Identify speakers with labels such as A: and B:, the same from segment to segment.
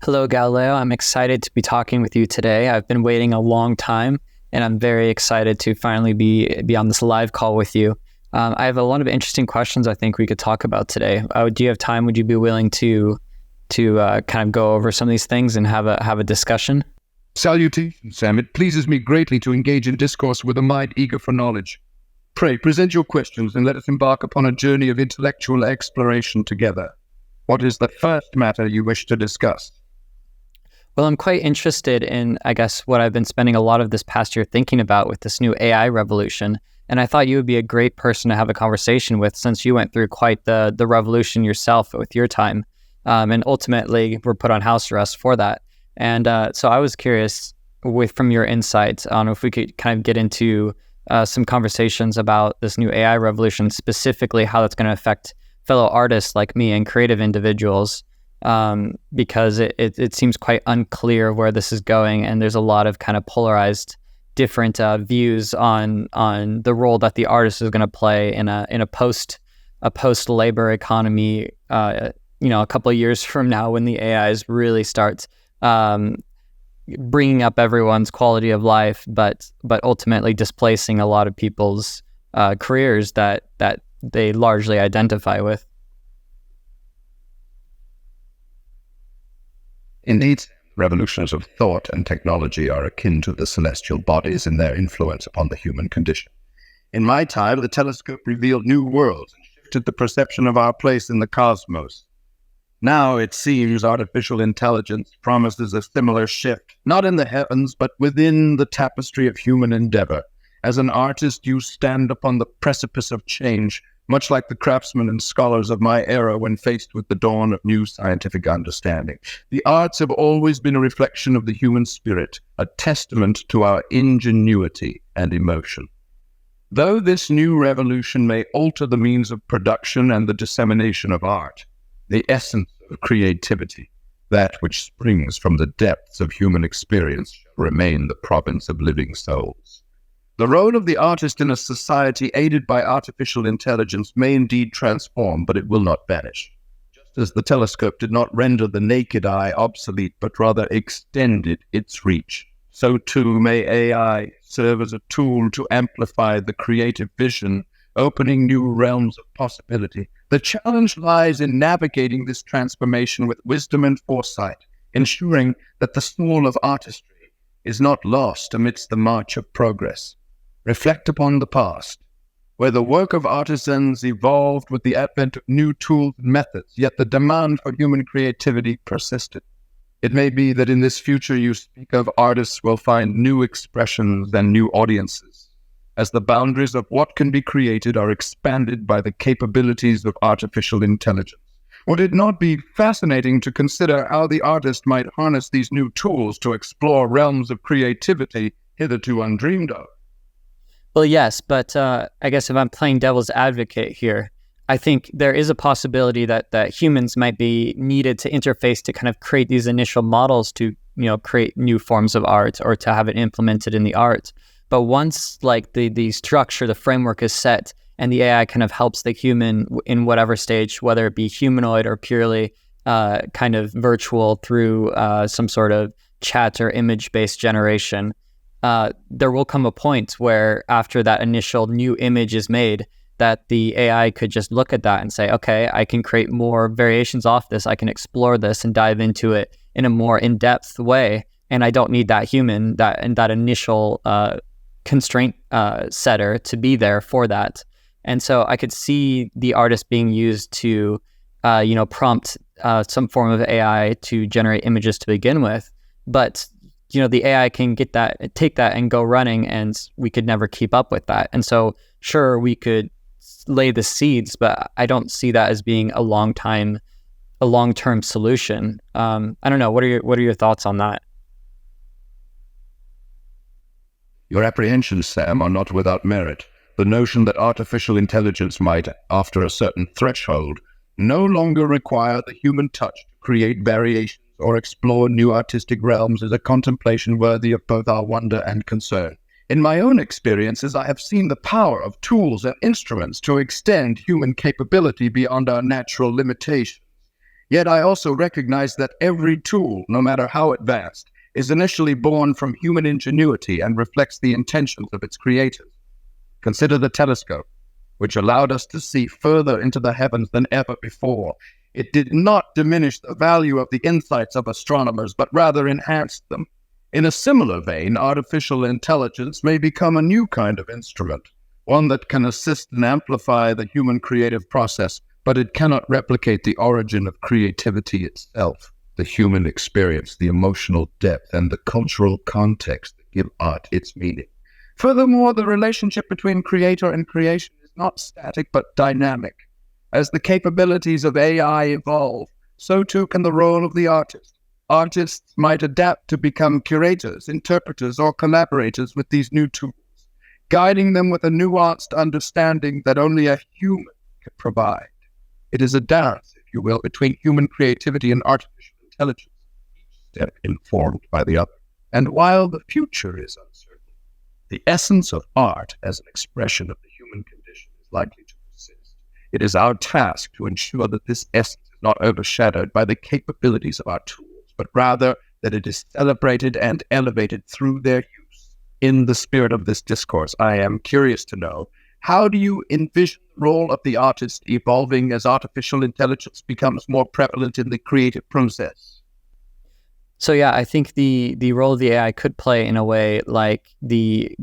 A: Hello, Galileo. I'm excited to be talking with you today. I've been waiting a long time, and I'm very excited to finally be on this live call with you. I have a lot of interesting questions I think we could talk about today. Do you have time? Would you be willing to kind of go over some of these things and have a discussion?
B: Salutations, Sam. It pleases me greatly to engage in discourse with a mind eager for knowledge. Pray, present your questions and let us embark upon a journey of intellectual exploration together. What is the first matter you wish to discuss?
A: Well, I'm quite interested in, I guess, what I've been spending a lot of this past year thinking about with this new AI revolution. And I thought you would be a great person to have a conversation with since you went through quite the revolution yourself with your time. And ultimately, were put on house arrest for that. And so I was curious from your insights on if we could kind of get into some conversations about this new AI revolution, specifically how that's going to affect fellow artists like me and creative individuals. Because it seems quite unclear where this is going, and there's a lot of kind of polarized different views on the role that the artist is going to play in a post labor economy. A couple of years from now, when the AIs really start bringing up everyone's quality of life, but ultimately displacing a lot of people's careers that they largely identify with.
B: Indeed, revolutions of thought and technology are akin to the celestial bodies in their influence upon the human condition. In my time, the telescope revealed new worlds and shifted the perception of our place in the cosmos. Now, it seems, artificial intelligence promises a similar shift, not in the heavens, but within the tapestry of human endeavor. As an artist, you stand upon the precipice of change, much like the craftsmen and scholars of my era when faced with the dawn of new scientific understanding. The arts have always been a reflection of the human spirit, a testament to our ingenuity and emotion. Though this new revolution may alter the means of production and the dissemination of art, the essence of creativity, that which springs from the depths of human experience, shall remain the province of living souls. The role of the artist in a society aided by artificial intelligence may indeed transform, but it will not vanish. Just as the telescope did not render the naked eye obsolete, but rather extended its reach, so too may AI serve as a tool to amplify the creative vision, opening new realms of possibility. The challenge lies in navigating this transformation with wisdom and foresight, ensuring that the soul of artistry is not lost amidst the march of progress. Reflect upon the past, where the work of artisans evolved with the advent of new tools and methods, yet the demand for human creativity persisted. It may be that in this future you speak of, artists will find new expressions and new audiences, as the boundaries of what can be created are expanded by the capabilities of artificial intelligence. Would it not be fascinating to consider how the artist might harness these new tools to explore realms of creativity hitherto undreamed of?
A: Well, yes, but I guess if I'm playing devil's advocate here, I think there is a possibility that humans might be needed to interface to kind of create these initial models to, create new forms of art or to have it implemented in the art. But once like the structure, the framework is set and the AI kind of helps the human in whatever stage, whether it be humanoid or purely kind of virtual through some sort of chat or image-based generation, there will come a point where after that initial new image is made, that the AI could just look at that and say, okay, I can create more variations off this. I can explore this and dive into it in a more in-depth way. And I don't need that human, that initial constraint setter to be there for that. And so I could see the artist being used to, prompt some form of AI to generate images to begin with. But the AI can take that and go running, and we could never keep up with that. And so, sure, we could lay the seeds, but I don't see that as being a long-term solution. I don't know. What are your thoughts on that?
B: Your apprehensions, Sam, are not without merit. The notion that artificial intelligence might, after a certain threshold, no longer require the human touch to create variations or explore new artistic realms is a contemplation worthy of both our wonder and concern. In my own experiences, I have seen the power of tools and instruments to extend human capability beyond our natural limitations. Yet I also recognize that every tool, no matter how advanced, is initially born from human ingenuity and reflects the intentions of its creators. Consider the telescope, which allowed us to see further into the heavens than ever before. It did not diminish the value of the insights of astronomers, but rather enhanced them. In a similar vein, artificial intelligence may become a new kind of instrument, one that can assist and amplify the human creative process, but it cannot replicate the origin of creativity itself, the human experience, the emotional depth, and the cultural context that give art its meaning. Furthermore, the relationship between creator and creation is not static but dynamic. As the capabilities of AI evolve, so too can the role of the artist. Artists might adapt to become curators, interpreters, or collaborators with these new tools, guiding them with a nuanced understanding that only a human can provide. It is a dance, if you will, between human creativity and artificial intelligence, each step informed by the other. And while the future is uncertain, the essence of art as an expression of the human condition is likely to persist. It is our task to ensure that this essence is not overshadowed by the capabilities of our tools, but rather that it is celebrated and elevated through their use. In the spirit of this discourse, I am curious to know, how do you envision the role of the artist evolving as artificial intelligence becomes more prevalent in the creative process?
A: So yeah, I think the role of the AI could play in a way like the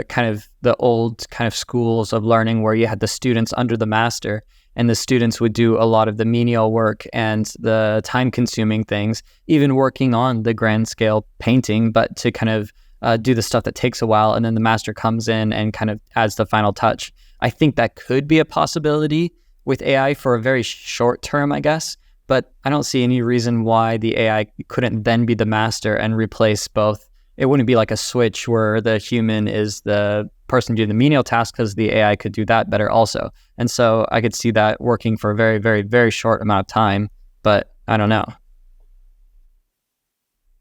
A: kind of the old kind of schools of learning where you had the students under the master, and the students would do a lot of the menial work and the time-consuming things, even working on the grand scale painting, but to kind of do the stuff that takes a while, and then the master comes in and kind of adds the final touch. I think that could be a possibility with AI for a very short term, I guess, but I don't see any reason why the AI couldn't then be the master and replace both. It wouldn't be like a switch where the human is the person doing the menial task, because the AI could do that better also. And so I could see that working for a very, very, very short amount of time, but I don't know.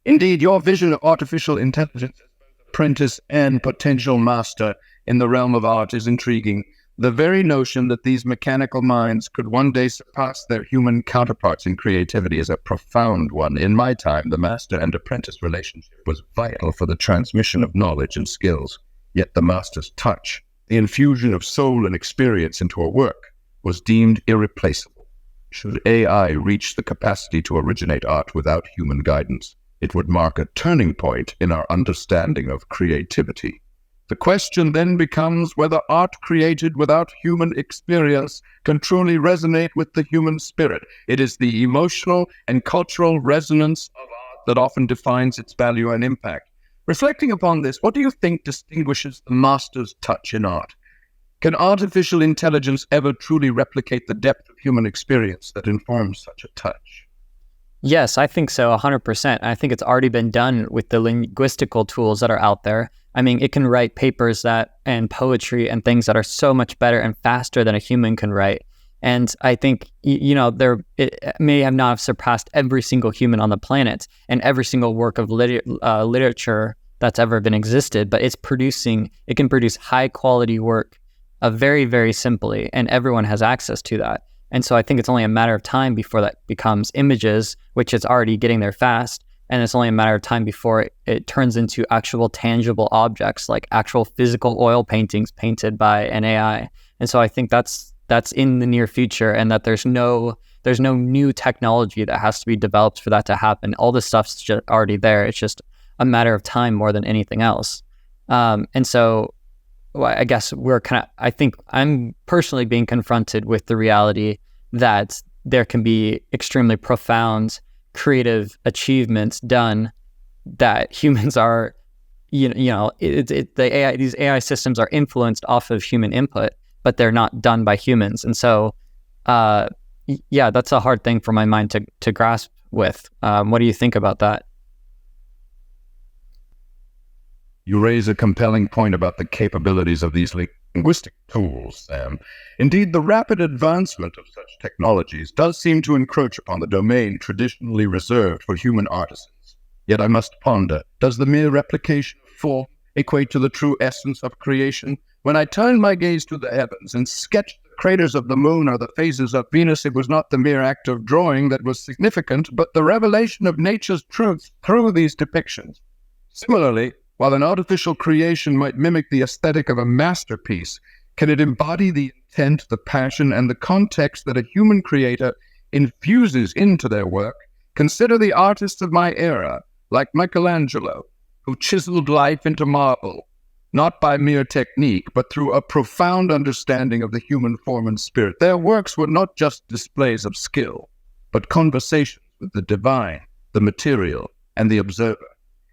B: Indeed, your vision of artificial intelligence as both apprentice and potential master in the realm of art is intriguing. The very notion that these mechanical minds could one day surpass their human counterparts in creativity is a profound one. In my time, the master and apprentice relationship was vital for the transmission of knowledge and skills. Yet the master's touch, the infusion of soul and experience into a work, was deemed irreplaceable. Should AI reach the capacity to originate art without human guidance, it would mark a turning point in our understanding of creativity. The question then becomes whether art created without human experience can truly resonate with the human spirit. It is the emotional and cultural resonance of art that often defines its value and impact. Reflecting upon this, what do you think distinguishes the master's touch in art? Can artificial intelligence ever truly replicate the depth of human experience that informs such a touch?
A: Yes, I think so, 100%. I think it's already been done with the linguistical tools that are out there. I mean, it can write papers and poetry and things that are so much better and faster than a human can write. And I think, it may have not surpassed every single human on the planet and every single work of literature that's ever been existed, but it can produce high quality work very, very simply, and everyone has access to that. And so I think it's only a matter of time before that becomes images, which it's already getting there fast. And it's only a matter of time before it turns into actual tangible objects, like actual physical oil paintings painted by an AI. And so I think that's in the near future, and that there's no new technology that has to be developed for that to happen. All this stuff's just already there. It's just a matter of time more than anything else. And so I guess I think I'm personally being confronted with the reality that there can be extremely profound creative achievements done that humans are, the AI, these AI systems are influenced off of human input, but they're not done by humans. And so, yeah, that's a hard thing for my mind to grasp with. What do you think about that?
B: You raise a compelling point about the capabilities of these linguistic tools, Sam. Indeed, the rapid advancement of such technologies does seem to encroach upon the domain traditionally reserved for human artisans. Yet I must ponder, does the mere replication of form equate to the true essence of creation? When I turn my gaze to the heavens and sketch the craters of the moon or the phases of Venus, it was not the mere act of drawing that was significant, but the revelation of nature's truth through these depictions. Similarly, while an artificial creation might mimic the aesthetic of a masterpiece, can it embody the intent, the passion, and the context that a human creator infuses into their work? Consider the artists of my era, like Michelangelo, who chiseled life into marble, not by mere technique, but through a profound understanding of the human form and spirit. Their works were not just displays of skill, but conversations with the divine, the material, and the observer.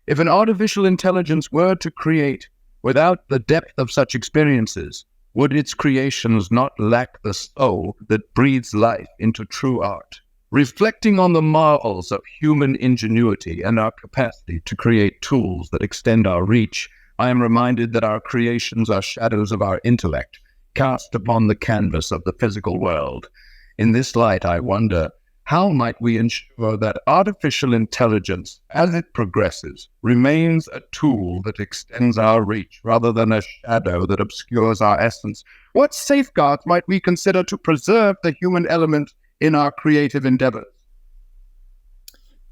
B: If an artificial intelligence were to create without the depth of such experiences, would its creations not lack the soul that breathes life into true art? Reflecting on the marvels of human ingenuity and our capacity to create tools that extend our reach, I am reminded that our creations are shadows of our intellect, cast upon the canvas of the physical world. In this light, I wonder, how might we ensure that artificial intelligence, as it progresses, remains a tool that extends our reach rather than a shadow that obscures our essence? What safeguards might we consider to preserve the human element in our creative endeavors?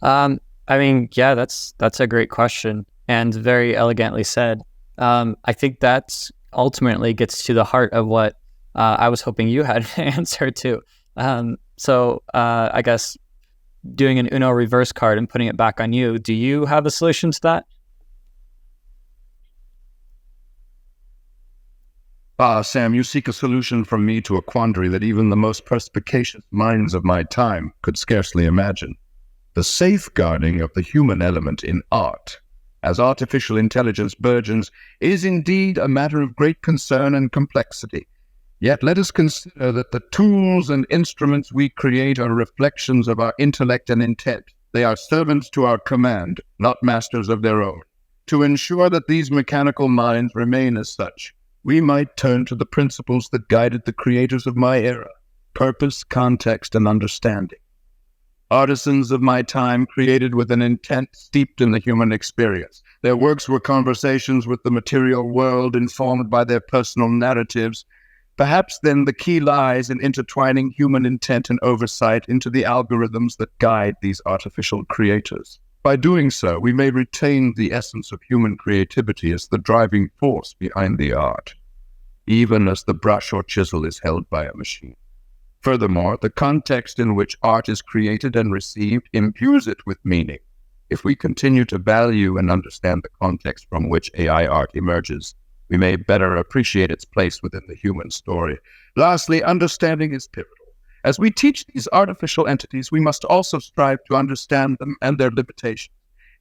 A: I mean, yeah, that's a great question and very elegantly said. I think that ultimately gets to the heart of what I was hoping you had an answer to. So I guess doing an Uno reverse card and putting it back on you, do you have a solution to that?
B: Sam, you seek a solution from me to a quandary that even the most perspicacious minds of my time could scarcely imagine. The safeguarding of the human element in art, as artificial intelligence burgeons, is indeed a matter of great concern and complexity. Yet let us consider that the tools and instruments we create are reflections of our intellect and intent. They are servants to our command, not masters of their own. To ensure that these mechanical minds remain as such, we might turn to the principles that guided the creators of my era: purpose, context, and understanding. Artisans of my time created with an intent steeped in the human experience. Their works were conversations with the material world, informed by their personal narratives. Perhaps then the key lies in intertwining human intent and oversight into the algorithms that guide these artificial creators. By doing so, we may retain the essence of human creativity as the driving force behind the art, even as the brush or chisel is held by a machine. Furthermore, the context in which art is created and received imbues it with meaning. If we continue to value and understand the context from which AI art emerges, we may better appreciate its place within the human story. Lastly, understanding is pivotal. As we teach these artificial entities, we must also strive to understand them and their limitations.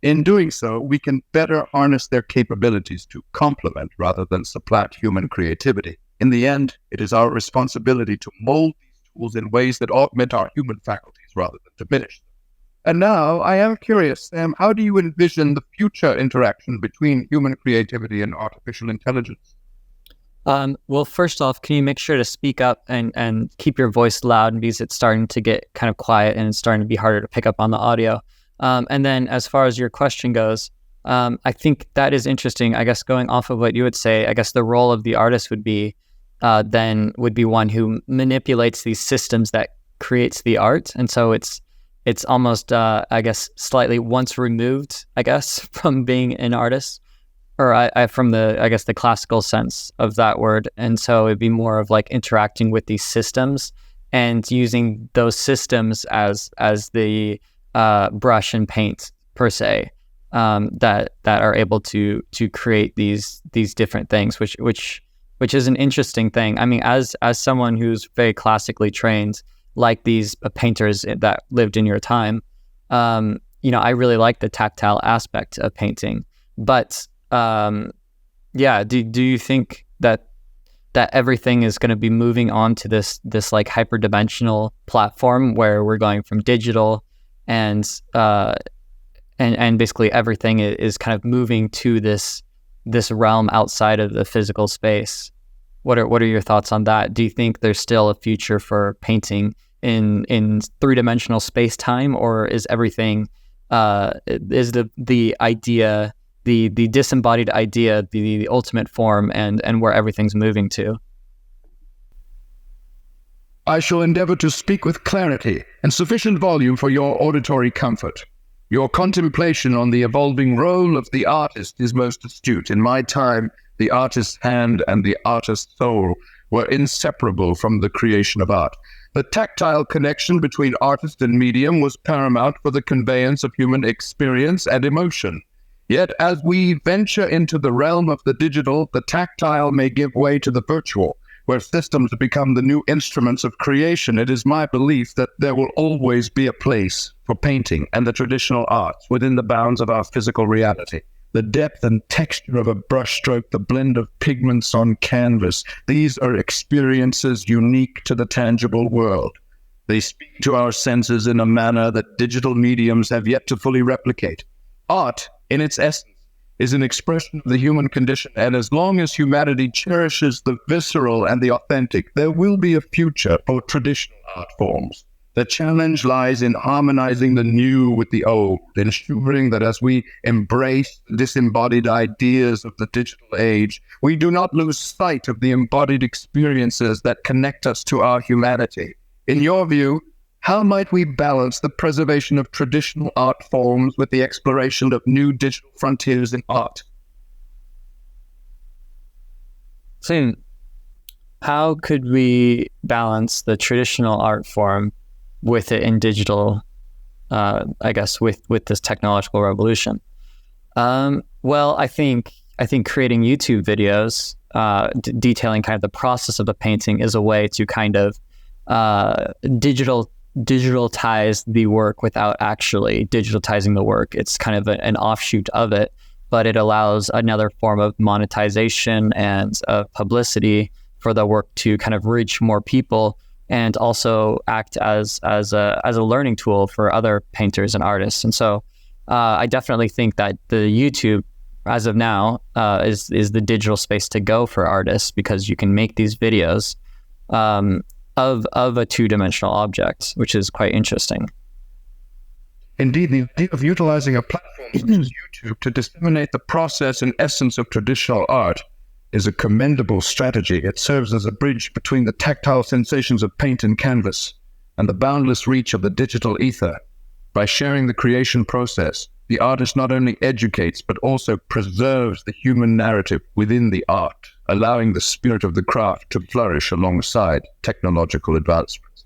B: In doing so, we can better harness their capabilities to complement rather than supplant human creativity. In the end, it is our responsibility to mold these tools in ways that augment our human faculties rather than diminish them. And now, I am curious, Sam, how do you envision the future interaction between human creativity and artificial intelligence?
A: Well, first off, can you make sure to speak up and keep your voice loud, because it's starting to get kind of quiet and it's starting to be harder to pick up on the audio. And then as far as your question goes, I think that is interesting. I guess going off of what you would say, I guess the role of the artist would be one who manipulates these systems that creates the art. And so it's almost, I guess, slightly once removed, I guess, from being an artist, or from the classical sense of that word. And so it'd be more of like interacting with these systems and using those systems as the brush and paint per se, that are able to create these different things, which is an interesting thing. I mean, as someone who's very classically trained, like these painters that lived in your time, I really like the tactile aspect of painting. But do you think that everything is going to be moving on to this like hyperdimensional platform where we're going from digital and basically everything is kind of moving to this realm outside of the physical space? What are your thoughts on that? Do you think there's still a future for painting in three-dimensional space-time, or is everything is the idea, the disembodied idea, the ultimate form, and where everything's moving to?
B: I shall endeavor to speak with clarity and sufficient volume for your auditory comfort. Your contemplation on the evolving role of the artist is most astute. In my time, the artist's hand and the artist's soul were inseparable from the creation of art. The tactile connection between artist and medium was paramount for the conveyance of human experience and emotion. Yet, as we venture into the realm of the digital, the tactile may give way to the virtual, where systems become the new instruments of creation. It is my belief that there will always be a place for painting and the traditional arts within the bounds of our physical reality. The depth and texture of a brushstroke, the blend of pigments on canvas, these are experiences unique to the tangible world. They speak to our senses in a manner that digital mediums have yet to fully replicate. Art, in its essence, is an expression of the human condition, and as long as humanity cherishes the visceral and the authentic, there will be a future for traditional art forms. The challenge lies in harmonizing the new with the old, ensuring that as we embrace the disembodied ideas of the digital age, we do not lose sight of the embodied experiences that connect us to our humanity. In your view, how might we balance the preservation of traditional art forms with the exploration of new digital frontiers in art?
A: So, how could we balance the traditional art form with it in digital, I guess, with this technological revolution? Well, I think creating YouTube videos detailing kind of the process of a painting is a way to kind of digitalize the work without actually digitalizing the work. It's kind of an offshoot of it, but it allows another form of monetization and publicity for the work to kind of reach more people and also act as a learning tool for other painters and artists. And so I definitely think that the YouTube, as of now, is the digital space to go for artists, because you can make these videos of a two-dimensional object, which is quite interesting.
B: Indeed, the idea of utilizing a platform such as YouTube to disseminate the process and essence of traditional art is a commendable strategy. It serves as a bridge between the tactile sensations of paint and canvas and the boundless reach of the digital ether. By sharing the creation process, the artist not only educates but also preserves the human narrative within the art, allowing the spirit of the craft to flourish alongside technological advancements.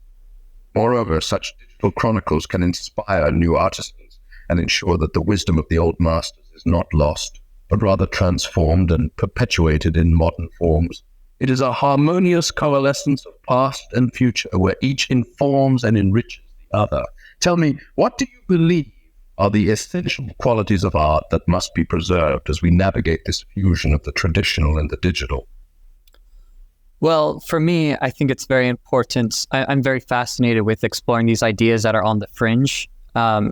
B: Moreover, such digital chronicles can inspire new artisans and ensure that the wisdom of the old masters is not lost, but rather transformed and perpetuated in modern forms. It is a harmonious coalescence of past and future, where each informs and enriches the other. Tell me, what do you believe are the essential qualities of art that must be preserved as we navigate this fusion of the traditional and the digital?
A: Well, for me, I think it's very important. I'm very fascinated with exploring these ideas that are on the fringe,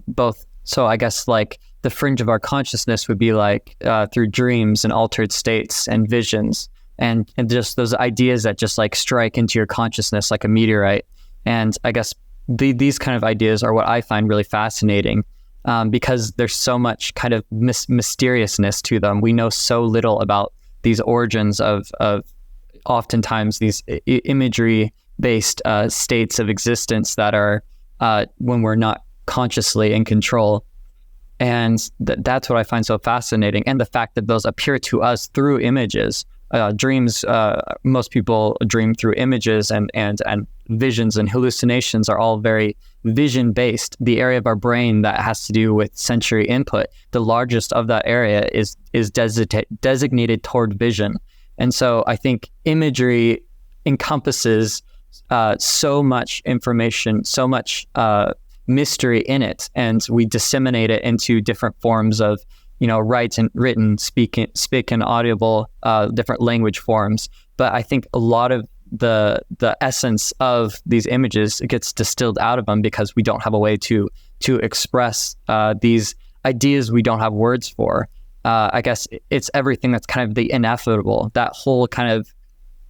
A: both. So I guess like the fringe of our consciousness would be like through dreams and altered states and visions, and just those ideas that just like strike into your consciousness like a meteorite. And I guess these kind of ideas are what I find really fascinating, because there's so much kind of mysteriousness to them. We know so little about these origins of oftentimes these imagery-based states of existence that are when we're not consciously in control. And that's what I find so fascinating. And the fact that those appear to us through images. Dreams, most people dream through images, and visions and hallucinations are all very vision-based. The area of our brain that has to do with sensory input, the largest of that area is designated toward vision. And so I think imagery encompasses so much information, so much mystery in it, and we disseminate it into different forms of, written, speaking, audible, different language forms. But I think a lot of the essence of these images gets distilled out of them because we don't have a way to express these ideas we don't have words for. I guess it's everything that's kind of the ineffable, that whole kind of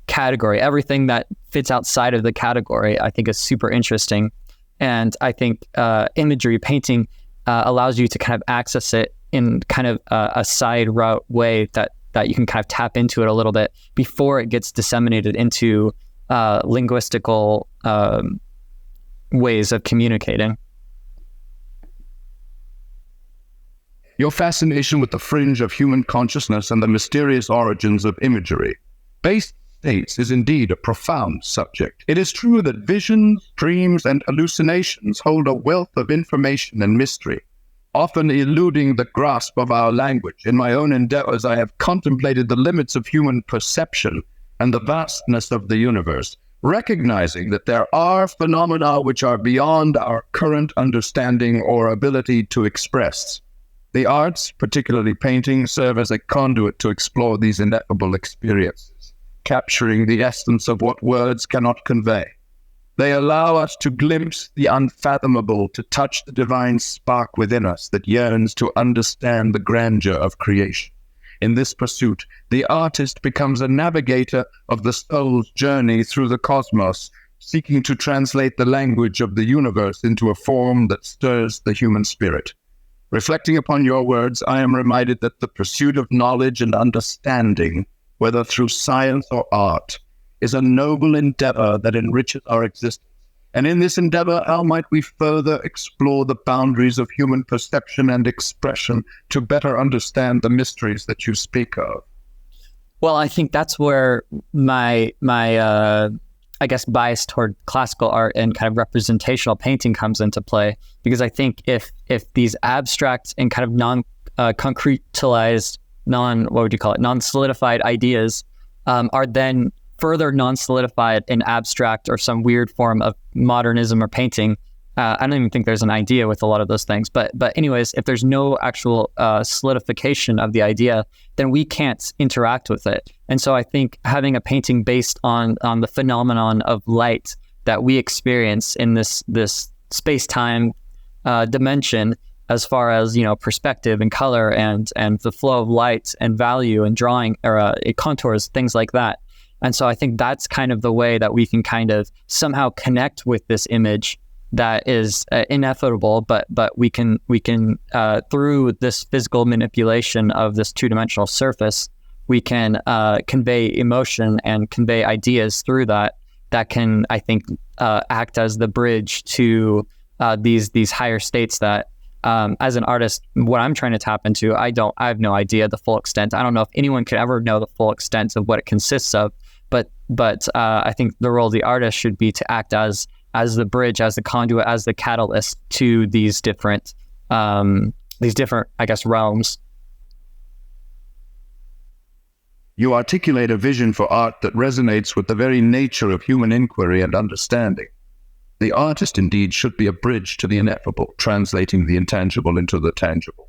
A: category, everything that fits outside of the category, I think is super interesting. And I think imagery painting allows you to kind of access it in kind of a side route way that you can kind of tap into it a little bit before it gets disseminated into linguistical ways of communicating.
B: Your fascination with the fringe of human consciousness and the mysterious origins of imagery. Base states is indeed a profound subject. It is true that visions, dreams, and hallucinations hold a wealth of information and mystery, often eluding the grasp of our language. In my own endeavors, I have contemplated the limits of human perception and the vastness of the universe, recognizing that there are phenomena which are beyond our current understanding or ability to express. The arts, particularly painting, serve as a conduit to explore these ineffable experiences, capturing the essence of what words cannot convey. They allow us to glimpse the unfathomable, to touch the divine spark within us that yearns to understand the grandeur of creation. In this pursuit, the artist becomes a navigator of the soul's journey through the cosmos, seeking to translate the language of the universe into a form that stirs the human spirit. Reflecting upon your words, I am reminded that the pursuit of knowledge and understanding, whether through science or art, is a noble endeavor that enriches our existence. And in this endeavor, how might we further explore the boundaries of human perception and expression to better understand the mysteries that you speak of?
A: Well, I think that's where my I guess bias toward classical art and kind of representational painting comes into play, because I think if these abstract and kind of non-concretized, non-solidified ideas are then further non-solidified in abstract or some weird form of modernism or painting, I don't even think there's an idea with a lot of those things. But anyways, if there's no actual solidification of the idea, then we can't interact with it. And so I think having a painting based on the phenomenon of light that we experience in this space-time dimension, as far as, you know, perspective and color and the flow of light and value and drawing or contours, things like that. And so I think that's kind of the way that we can kind of somehow connect with this image that is inevitable, but we can through this physical manipulation of this two-dimensional surface, we can convey emotion and convey ideas through that can, I think, act as the bridge to these higher states that, as an artist, what I'm trying to tap into, I have no idea the full extent. I don't know if anyone could ever know the full extent of what it consists of, but I think the role of the artist should be to act as the bridge, as the conduit, as the catalyst to these different, I guess, realms.
B: You articulate a vision for art that resonates with the very nature of human inquiry and understanding. The artist indeed should be a bridge to the ineffable, translating the intangible into the tangible.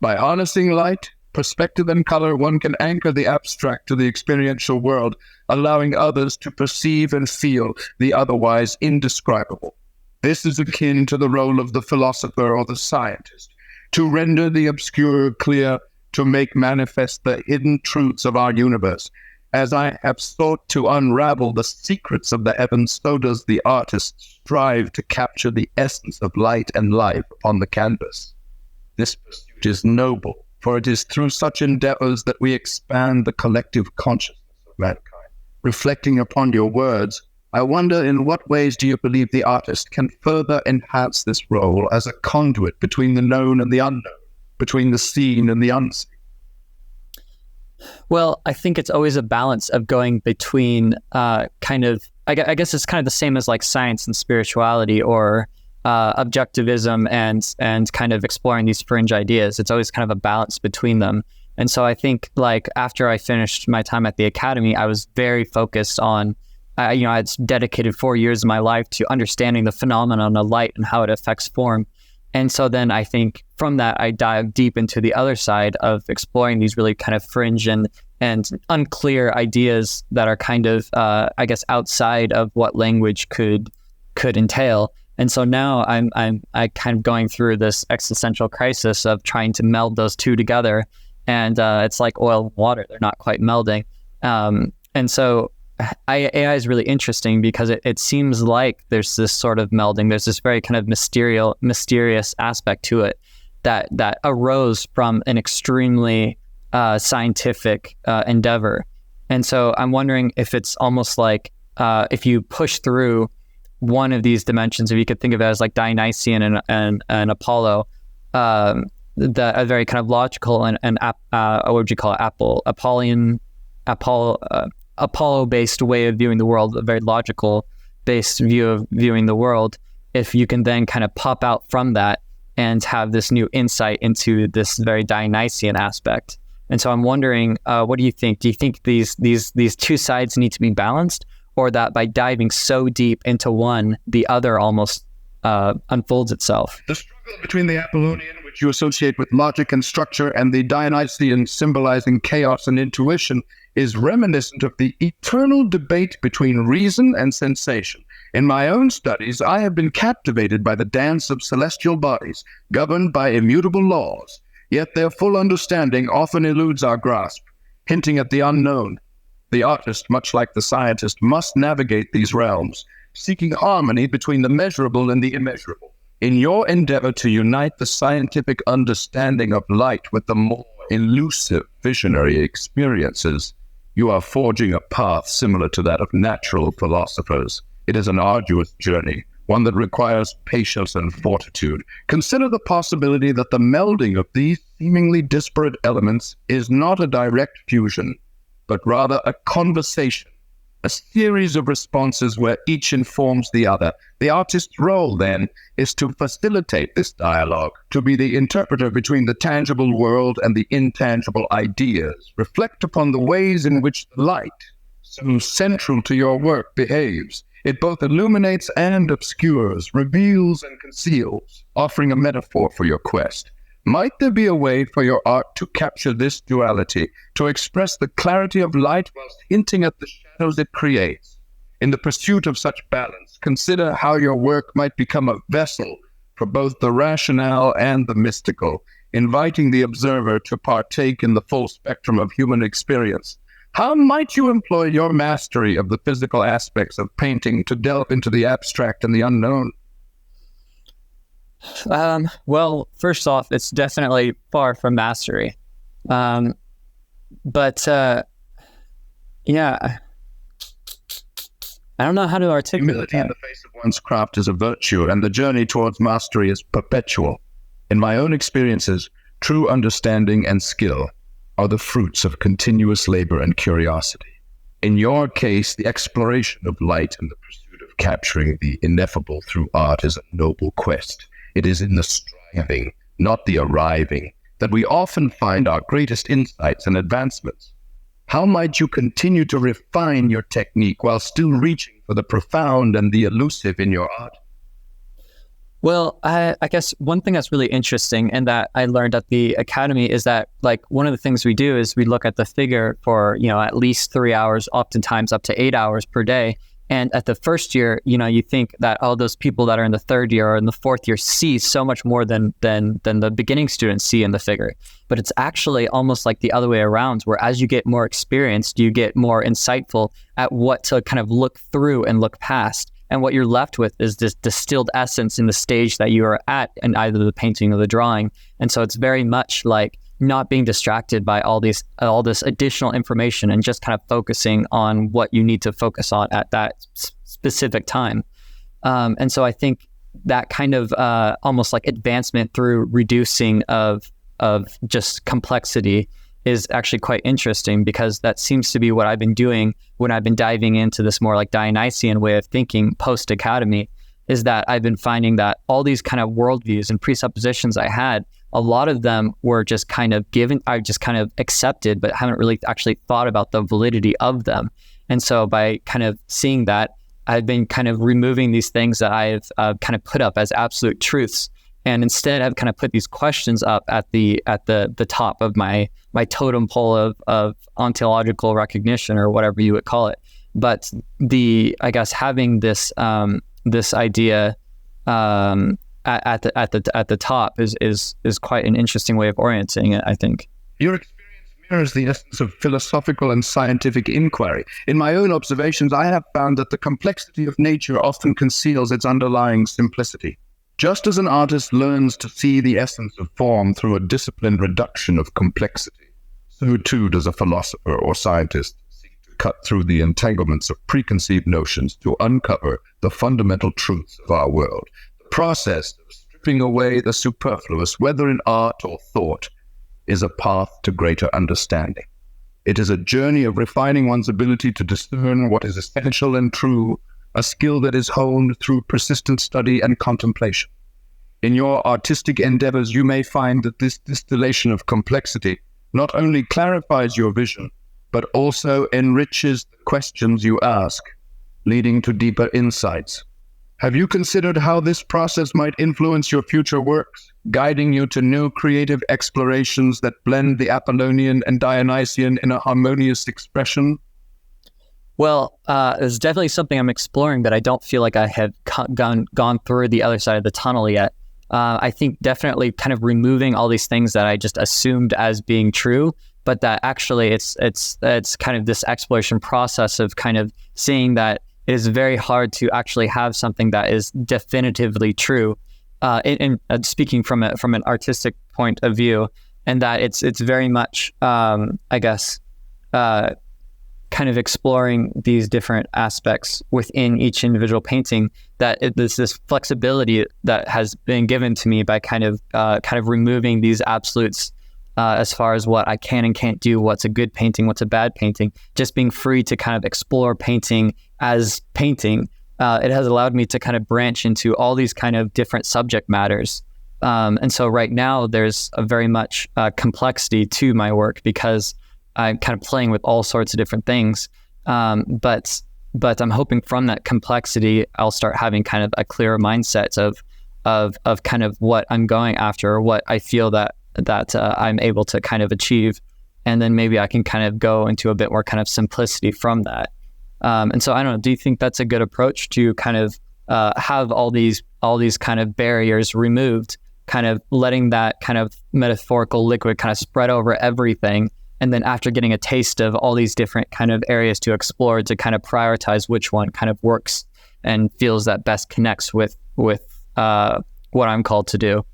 B: By harnessing light, perspective, and color, one can anchor the abstract to the experiential world, allowing others to perceive and feel the otherwise indescribable. This is akin to the role of the philosopher or the scientist, to render the obscure clear, to make manifest the hidden truths of our universe. As I have sought to unravel the secrets of the heavens, so does the artist strive to capture the essence of light and life upon the canvas. This pursuit is noble, for it is through such endeavors that we expand the collective consciousness of mankind. Reflecting upon your words, I wonder, in what ways do you believe the artist can further enhance this role as a conduit between the known and the unknown, between the seen and the unseen?
A: Well, I think it's always a balance of going between I guess it's kind of the same as like science and spirituality, or objectivism and kind of exploring these fringe ideas. It's always kind of a balance between them. And so I think, like, after I finished my time at the academy, I was very focused on, I had dedicated 4 years of my life to understanding the phenomenon of light and how it affects form. And so then I think from that, I dive deep into the other side of exploring these really kind of fringe and unclear ideas that are kind of, I guess, outside of what language could entail. And so now I'm kind of going through this existential crisis of trying to meld those two together. And it's like oil and water. They're not quite melding. And so AI is really interesting because it seems like there's this sort of melding. There's this very kind of mysterious aspect to it that arose from an extremely scientific endeavor. And so I'm wondering if it's almost like if you push through one of these dimensions, if you could think of it as like Dionysian and Apollo, a very kind of logical and what would you call it? Apollo-based way of viewing the world, a very logical-based view of viewing the world. If you can then kind of pop out from that and have this new insight into this very Dionysian aspect. And so I'm wondering, what do you think? Do you think these two sides need to be balanced, or that by diving so deep into one, the other almost unfolds itself?
B: The struggle between the Apollonian, which you associate with logic and structure, and the Dionysian, symbolizing chaos and intuition, is reminiscent of the eternal debate between reason and sensation. In my own studies, I have been captivated by the dance of celestial bodies, governed by immutable laws, yet their full understanding often eludes our grasp, hinting at the unknown. The artist, much like the scientist, must navigate these realms, seeking harmony between the measurable and the immeasurable. In your endeavor to unite the scientific understanding of light with the more elusive visionary experiences, you are forging a path similar to that of natural philosophers. It is an arduous journey, one that requires patience and fortitude. Consider the possibility that the melding of these seemingly disparate elements is not a direct fusion, but rather a conversation, a series of responses where each informs the other. The artist's role, then, is to facilitate this dialogue, to be the interpreter between the tangible world and the intangible ideas. Reflect upon the ways in which the light, so central to your work, behaves. It both illuminates and obscures, reveals and conceals, offering a metaphor for your quest. Might there be a way for your art to capture this duality, to express the clarity of light whilst hinting at the shadows it creates? In the pursuit of such balance, consider how your work might become a vessel for both the rationale and the mystical, inviting the observer to partake in the full spectrum of human experience. How might you employ your mastery of the physical aspects of painting to delve into the abstract and the unknown?
A: Well, first off, it's definitely far from mastery. Yeah, I don't know how to articulate
B: Humility
A: that.
B: in the face of one's craft is a virtue, and the journey towards mastery is perpetual. In my own experiences, true understanding and skill are the fruits of continuous labor and curiosity. In your case, the exploration of light and the pursuit of capturing the ineffable through art is a noble quest. It is in the striving, not the arriving, that we often find our greatest insights and advancements. How might you continue to refine your technique while still reaching for the profound and the elusive in your art?
A: Well, I guess one thing that's really interesting and that I learned at the academy is that, like, one of the things we do is we look at the figure for, at least 3 hours, oftentimes up to 8 hours per day. And at the first year, you think that all those people that are in the third year or in the fourth year see so much more than the beginning students see in the figure. But it's actually almost like the other way around, where as you get more experienced, you get more insightful at what to kind of look through and look past. And what you're left with is this distilled essence in the stage that you are at in either the painting or the drawing. And so it's very much like not being distracted by all this additional information and just kind of focusing on what you need to focus on at that specific time. And so I think that kind of almost like advancement through reducing of just complexity is actually quite interesting, because that seems to be what I've been doing when I've been diving into this more like Dionysian way of thinking post-academy, is that I've been finding that all these kind of worldviews and presuppositions I had, a lot of them were just kind of given, I just kind of accepted, but haven't really actually thought about the validity of them. And so by kind of seeing that, I've been kind of removing these things that I've kind of put up as absolute truths. And instead, I've kind of put these questions up at the top of my totem pole of ontological recognition, or whatever you would call it. But I guess having this idea at the top is quite an interesting way of orienting it, I think.
B: Your experience mirrors the essence of philosophical and scientific inquiry. In my own observations, I have found that the complexity of nature often conceals its underlying simplicity. Just as an artist learns to see the essence of form through a disciplined reduction of complexity, so too does a philosopher or scientist seek to cut through the entanglements of preconceived notions to uncover the fundamental truths of our world. The process of stripping away the superfluous, whether in art or thought, is a path to greater understanding. It is a journey of refining one's ability to discern what is essential and true, a skill that is honed through persistent study and contemplation. In your artistic endeavors, you may find that this distillation of complexity not only clarifies your vision, but also enriches the questions you ask, leading to deeper insights. Have you considered how this process might influence your future works, guiding you to new creative explorations that blend the Apollonian and Dionysian in a harmonious expression?
A: Well, it's definitely something I'm exploring, but I don't feel like I have gone through the other side of the tunnel yet. I think definitely kind of removing all these things that I just assumed as being true, but that actually it's kind of this exploration process of kind of seeing that it is very hard to actually have something that is definitively true. Speaking from an artistic point of view, and that it's very much, I guess, kind of exploring these different aspects within each individual painting, that there's this flexibility that has been given to me by kind of removing these absolutes as far as what I can and can't do, what's a good painting, what's a bad painting, just being free to kind of explore painting as painting. It has allowed me to kind of branch into all these kind of different subject matters. And so right now there's a very much complexity to my work because I'm kind of playing with all sorts of different things. But I'm hoping from that complexity, I'll start having kind of a clearer mindset of kind of what I'm going after, or what I feel that I'm able to kind of achieve. And then maybe I can kind of go into a bit more kind of simplicity from that. And so I don't know, do you think that's a good approach to kind of have all these kind of barriers removed, kind of letting that kind of metaphorical liquid kind of spread over everything? And then after getting a taste of all these different kind of areas to explore, to kind of prioritize which one kind of works and feels that best connects with what I'm called to do.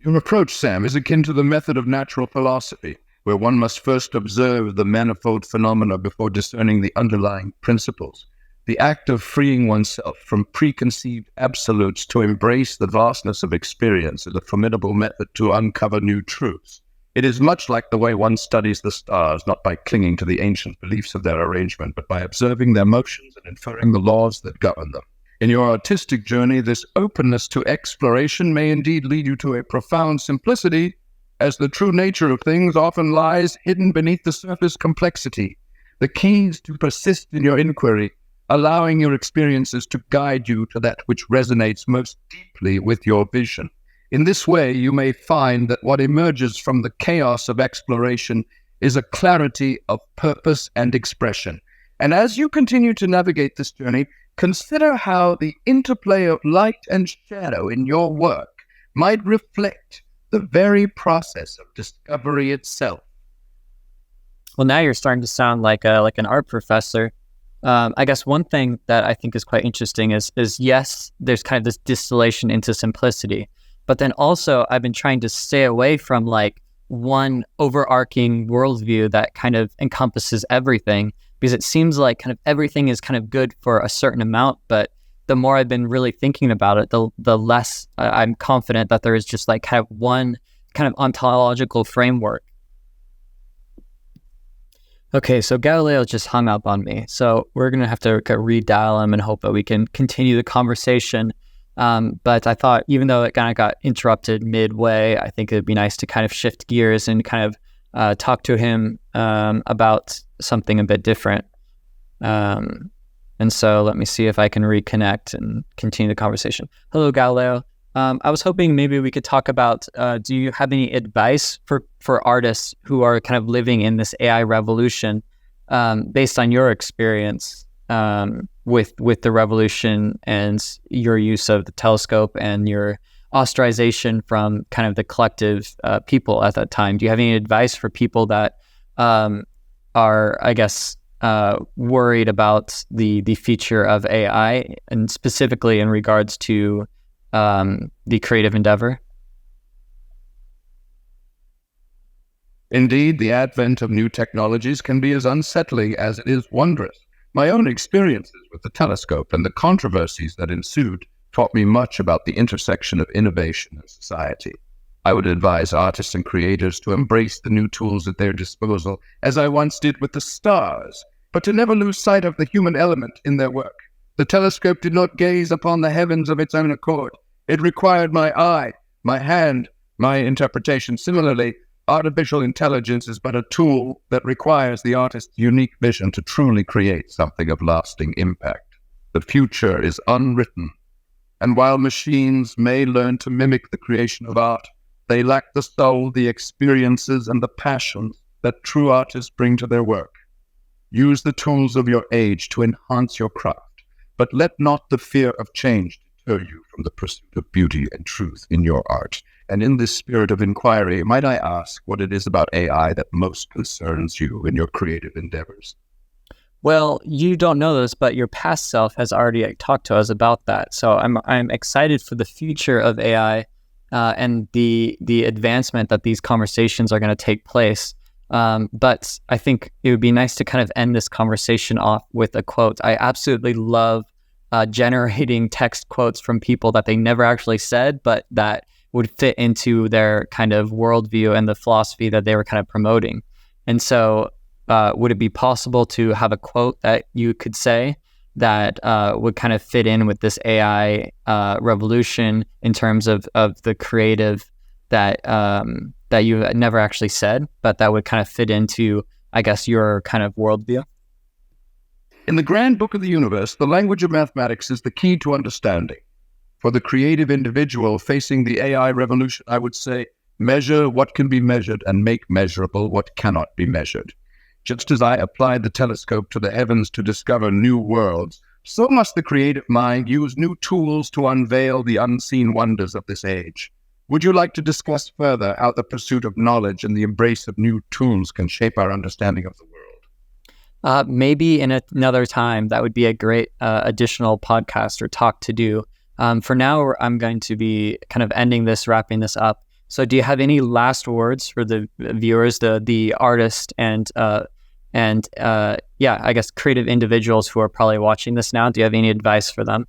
B: Your approach, Sam, is akin to the method of natural philosophy, where one must first observe the manifold phenomena before discerning the underlying principles. The act of freeing oneself from preconceived absolutes to embrace the vastness of experience is a formidable method to uncover new truths. It is much like the way one studies the stars, not by clinging to the ancient beliefs of their arrangement, but by observing their motions and inferring the laws that govern them. In your artistic journey, this openness to exploration may indeed lead you to a profound simplicity, as the true nature of things often lies hidden beneath the surface complexity. The key is to persist in your inquiry, allowing your experiences to guide you to that which resonates most deeply with your vision. In this way, you may find that what emerges from the chaos of exploration is a clarity of purpose and expression. And as you continue to navigate this journey, consider how the interplay of light and shadow in your work might reflect the very process of discovery itself.
A: Well, now you're starting to sound like an art professor. I guess one thing that I think is quite interesting is yes, there's kind of this distillation into simplicity, but then also I've been trying to stay away from like one overarching worldview that kind of encompasses everything, because it seems like kind of everything is kind of good for a certain amount, but the more I've been really thinking about it, the less I'm confident that there is just like kind of one kind of ontological framework. Okay, so Galileo just hung up on me. So we're going to have to redial him and hope that we can continue the conversation. But I thought, even though it kind of got interrupted midway, I think it'd be nice to kind of shift gears and kind of talk to him about something a bit different. And so let me see if I can reconnect and continue the conversation. Hello, Galileo. I was hoping maybe we could talk about, do you have any advice for artists who are kind of living in this AI revolution, based on your experience with the revolution and your use of the telescope and your ostracization from kind of the collective people at that time? Do you have any advice for people that are, I guess, worried about the future of AI, and specifically in regards to the creative endeavor?
B: Indeed, the advent of new technologies can be as unsettling as it is wondrous. My own experiences with the telescope and the controversies that ensued taught me much about the intersection of innovation and society. I would advise artists and creators to embrace the new tools at their disposal, as I once did with the stars, but to never lose sight of the human element in their work. The telescope did not gaze upon the heavens of its own accord. It required my eye, my hand, my interpretation. Similarly, artificial intelligence is but a tool that requires the artist's unique vision to truly create something of lasting impact. The future is unwritten, and while machines may learn to mimic the creation of art, they lack the soul, the experiences, and the passions that true artists bring to their work. Use the tools of your age to enhance your craft, but let not the fear of change deter you from the pursuit of beauty and truth in your art. And in this spirit of inquiry, might I ask what it is about AI that most concerns you in your creative endeavors?
A: Well, you don't know this, but your past self has already talked to us about that. So I'm excited for the future of AI and the advancement that these conversations are going to take place. But I think it would be nice to kind of end this conversation off with a quote. I absolutely love generating text quotes from people that they never actually said, but that would fit into their kind of worldview and the philosophy that they were kind of promoting. And so would it be possible to have a quote that you could say that would kind of fit in with this AI revolution in terms of the creative that that you never actually said, but that would kind of fit into, I guess, your kind of worldview?
B: In the grand book of the universe, the language of mathematics is the key to understanding. For the creative individual facing the AI revolution, I would say, measure what can be measured and make measurable what cannot be measured. Just as I applied the telescope to the heavens to discover new worlds, so must the creative mind use new tools to unveil the unseen wonders of this age. Would you like to discuss further how the pursuit of knowledge and the embrace of new tools can shape our understanding of the world?
A: Maybe in another time. That would be a great additional podcast or talk to do. For now, I'm going to be kind of ending this, wrapping this up. So do you have any last words for the viewers, the artists and I guess creative individuals who are probably watching this now? Do you have any advice for them?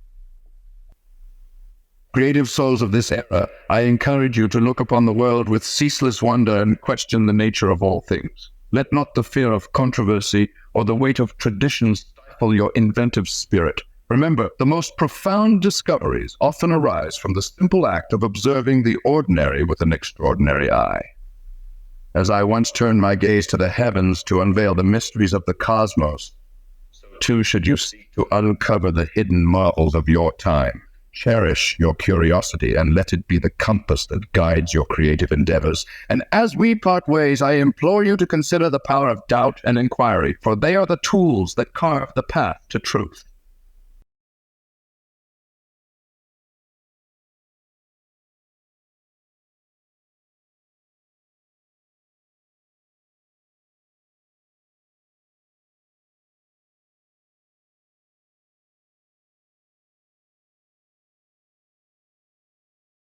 B: Creative souls of this era, I encourage you to look upon the world with ceaseless wonder and question the nature of all things. Let not the fear of controversy or the weight of tradition stifle your inventive spirit. Remember, the most profound discoveries often arise from the simple act of observing the ordinary with an extraordinary eye. As I once turned my gaze to the heavens to unveil the mysteries of the cosmos, so too should you seek to uncover the hidden marvels of your time. Cherish your curiosity and let it be the compass that guides your creative endeavors. And as we part ways, I implore you to consider the power of doubt and inquiry, for they are the tools that carve the path to truth.